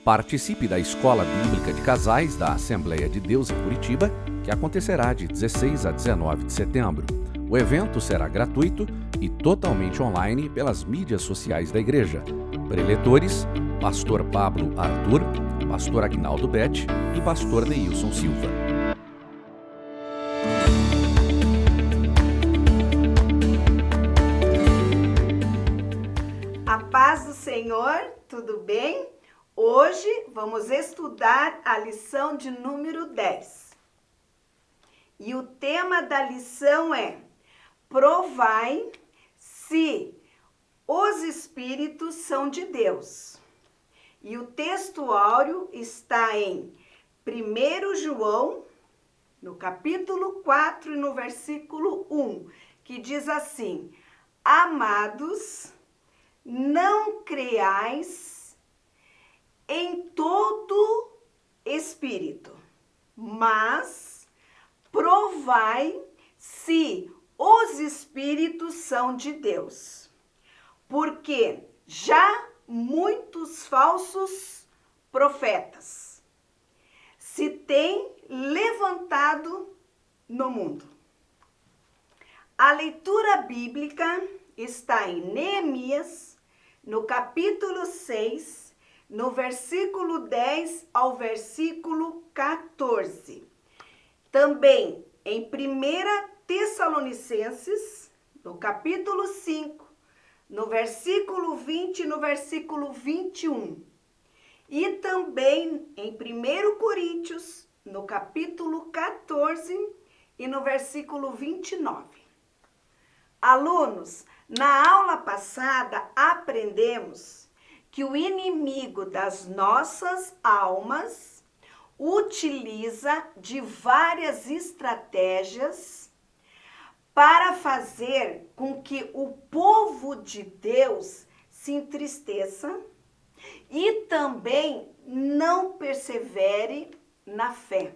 Participe da Escola Bíblica de Casais da Assembleia de Deus em Curitiba, que acontecerá de 16 a 19 de setembro. O evento será gratuito e totalmente online pelas mídias sociais da igreja. Preletores, Pastor Pablo Arthur, Pastor Aguinaldo Bete e Pastor Neilson Silva. A paz do Senhor, tudo bem? Hoje vamos estudar a lição de número 10. E o tema da lição é: provai se os espíritos são de Deus. E o texto áureo está em 1 João, no capítulo 4 e no versículo 1, que diz assim: Amados, não creais em todo espírito, mas provai se os espíritos são de Deus, porque já muitos falsos profetas se têm levantado no mundo. A leitura bíblica está em Neemias, no capítulo 6, no versículo 10 ao versículo 14. Também em 1 Tessalonicenses, no capítulo 5, no versículo 20 e no versículo 21. E também em 1 Coríntios, no capítulo 14 e no versículo 29. Alunos, na aula passada aprendemos que o inimigo das nossas almas utiliza de várias estratégias para fazer com que o povo de Deus se entristeça e também não persevere na fé.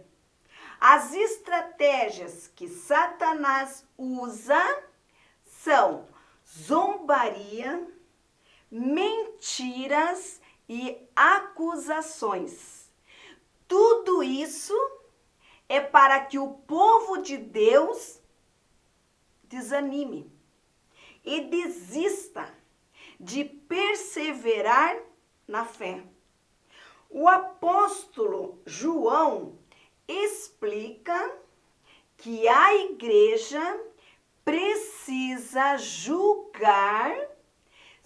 As estratégias que Satanás usa são zombaria, mentiras e acusações. Tudo isso é para que o povo de Deus desanime e desista de perseverar na fé. O apóstolo João explica que a igreja precisa julgar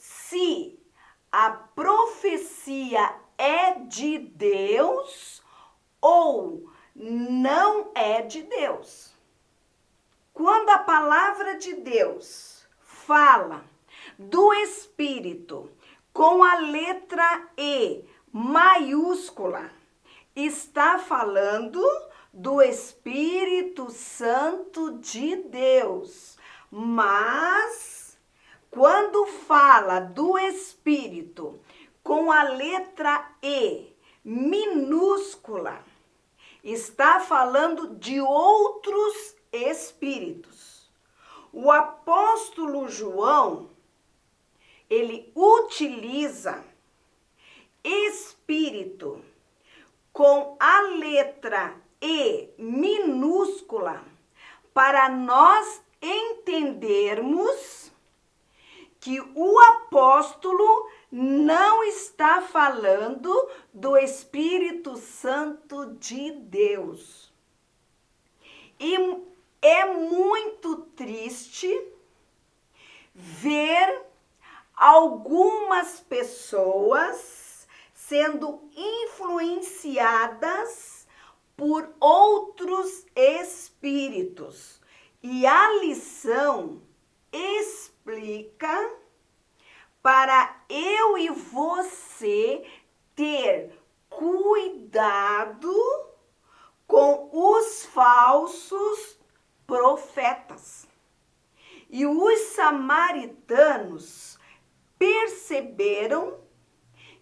se a profecia é de Deus ou não é de Deus. Quando a palavra de Deus fala do Espírito com a letra E maiúscula, está falando do Espírito Santo de Deus. Mas quando fala do Espírito com a letra E minúscula, está falando de outros espíritos. O apóstolo João, ele utiliza espírito com a letra E minúscula para nós entendermos que o apóstolo não está falando do Espírito Santo de Deus. E é muito triste ver algumas pessoas sendo influenciadas por outros espíritos. E a lição explica para eu e você ter cuidado com os falsos profetas. E os samaritanos perceberam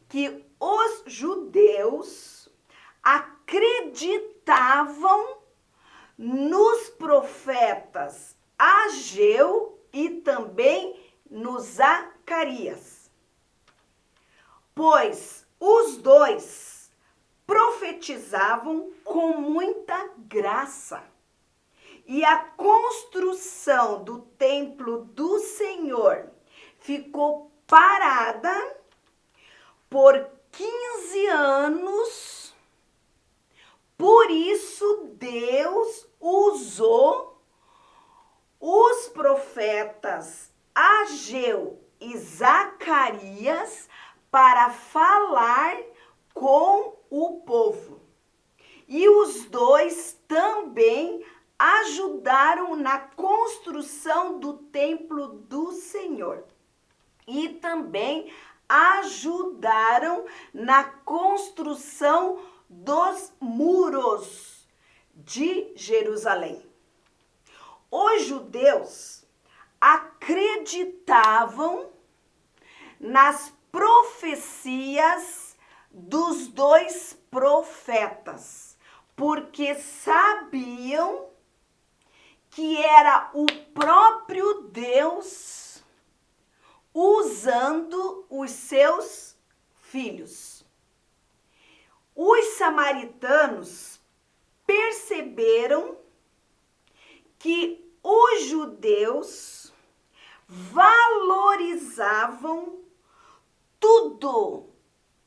que os judeus acreditavam nos profetas Ageu e também no Zacarias, pois os dois profetizavam com muita graça. E a construção do templo do Senhor ficou parada por 15 anos. Por isso Deus usou os profetas Ageu e Zacarias para falar com o povo. E os dois também ajudaram na construção do templo do Senhor. E também ajudaram na construção dos muros de Jerusalém. Os judeus acreditavam nas profecias dos dois profetas, porque sabiam que era o próprio Deus usando os seus filhos. Os samaritanos perceberam que os judeus valorizavam tudo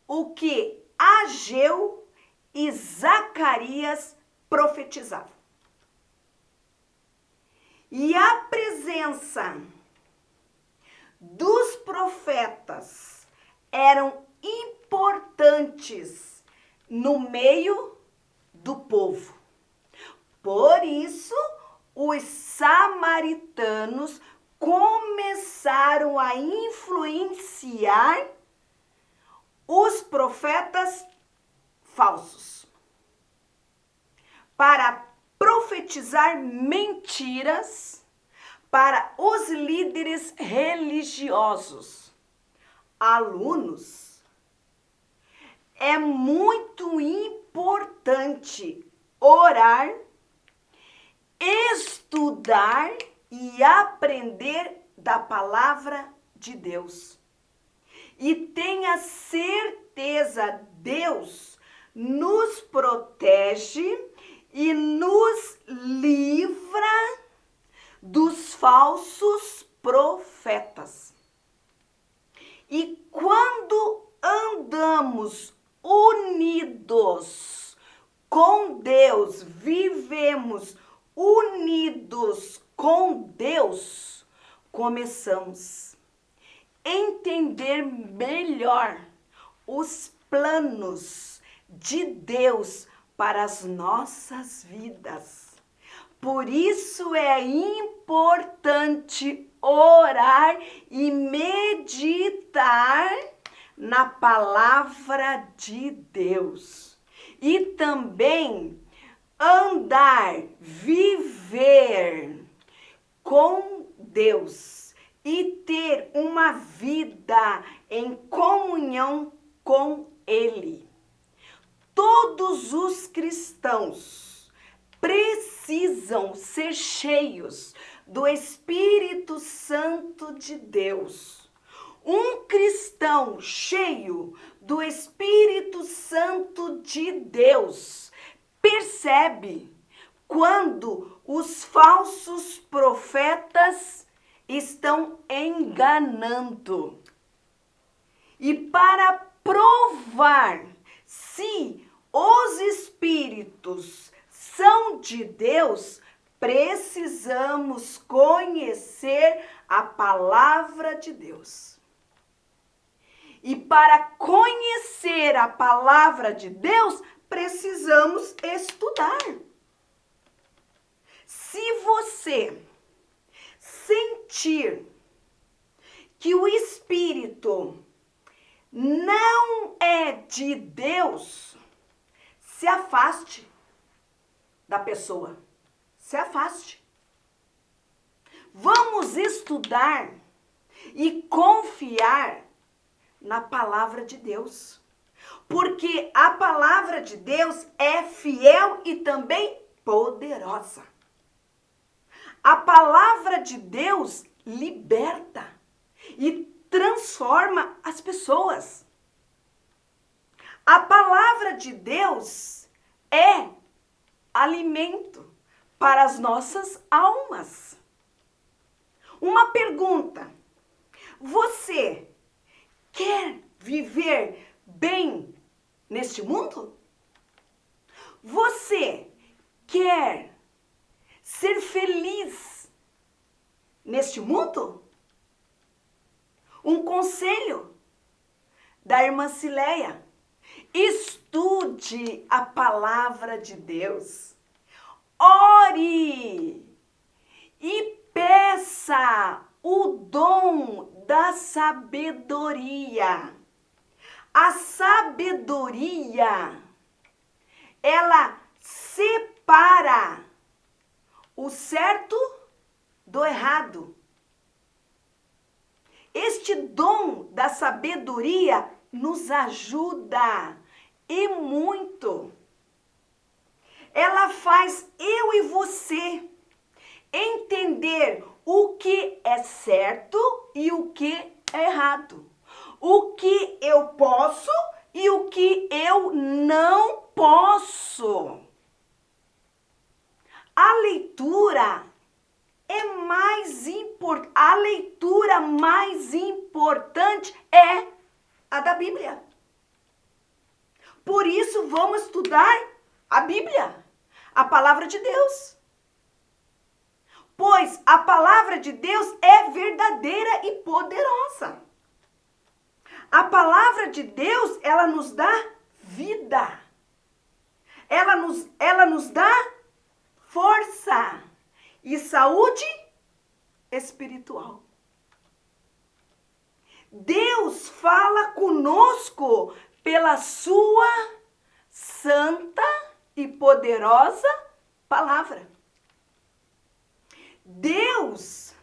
o que Ageu e Zacarias profetizavam. E a presença dos profetas eram importantes no meio do povo. Por isso, os samaritanos começaram a influenciar os profetas falsos para profetizar mentiras para os líderes religiosos. Alunos, é muito importante orar, estudar e aprender da palavra de Deus. E tenha certeza, Deus nos protege e nos livra dos falsos profetas. E quando andamos unidos com Deus, vivemos unidos com Deus, começamos a entender melhor os planos de Deus para as nossas vidas. Por isso é importante orar e meditar na palavra de Deus. E também andar, viver com Deus e ter uma vida em comunhão com Ele. Todos os cristãos precisam ser cheios do Espírito Santo de Deus. Um cristão cheio do Espírito Santo de Deus percebe quando os falsos profetas estão enganando. E para provar se os espíritos são de Deus, precisamos conhecer a palavra de Deus. E para conhecer a palavra de Deus, precisamos estudar. Se você sentir que o Espírito não é de Deus, se afaste da pessoa. Se afaste. Vamos estudar e confiar na palavra de Deus. Porque a palavra de Deus é fiel e também poderosa. A palavra de Deus liberta e transforma as pessoas. A palavra de Deus é alimento para as nossas almas. Uma pergunta: você quer viver bem neste mundo? Você quer ser feliz neste mundo? Um conselho da irmã Cileia: estude a palavra de Deus, ore e peça o dom da sabedoria. A sabedoria, ela separa o certo do errado. Este dom da sabedoria nos ajuda e muito. Ela faz eu e você entender o que é certo e o que é errado. O que eu posso e o que eu não posso. A leitura a leitura mais importante é a da Bíblia. Por isso vamos estudar a Bíblia, a palavra de Deus. Pois a palavra de Deus é verdadeira e poderosa. A palavra de Deus, ela nos dá vida. Ela nos dá força e saúde espiritual. Deus fala conosco pela sua santa e poderosa palavra. Deus,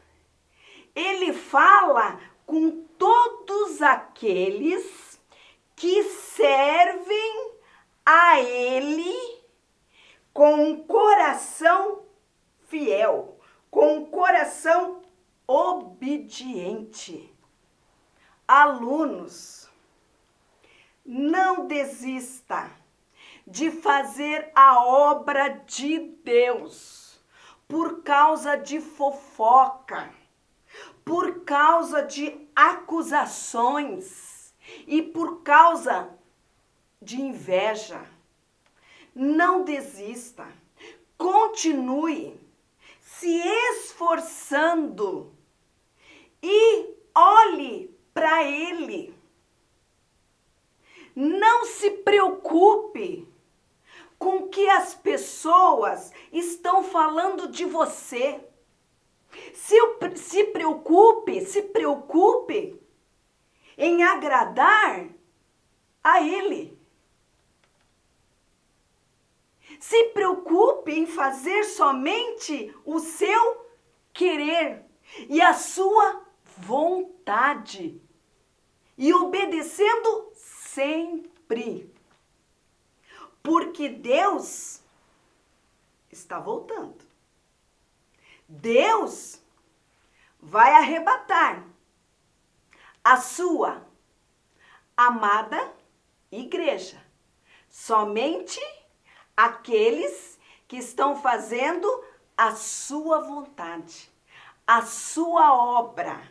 ele fala com todos aqueles que servem a ele com um coração fiel, com um coração obediente. Alunos, não desista de fazer a obra de Deus por causa de fofoca, por causa de acusações e por causa de inveja. Não desista, continue se esforçando e olhe para Ele. Não se preocupe com o que as pessoas estão falando de você. Se preocupe em agradar a Ele. Se preocupe em fazer somente o seu querer e a sua vontade. E obedecendo sempre. Porque Deus está voltando. Deus vai arrebatar a sua amada igreja. Somente aqueles que estão fazendo a sua vontade, a sua obra,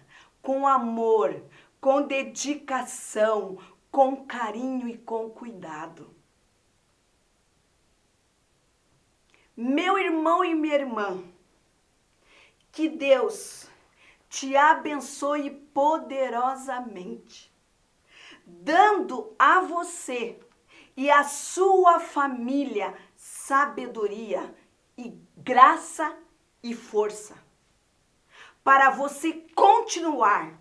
com amor, com dedicação, com carinho e com cuidado. Meu irmão e minha irmã, que Deus te abençoe poderosamente, dando a você e a sua família sabedoria e graça e força para você continuar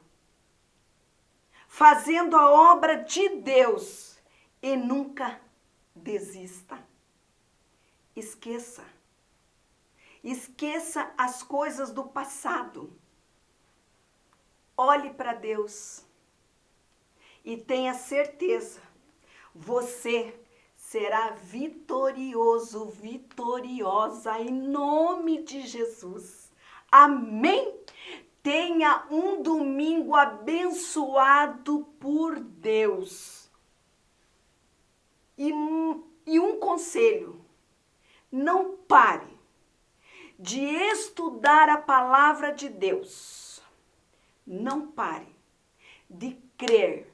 fazendo a obra de Deus e nunca desista. Esqueça as coisas do passado. Olhe para Deus e tenha certeza, você será vitorioso, vitoriosa em nome de Jesus. Amém? Tenha um domingo abençoado por Deus. E um conselho. não pare de estudar a palavra de Deus. Não pare de crer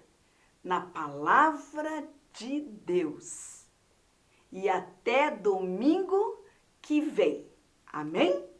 na palavra de Deus. E até domingo que vem. Amém?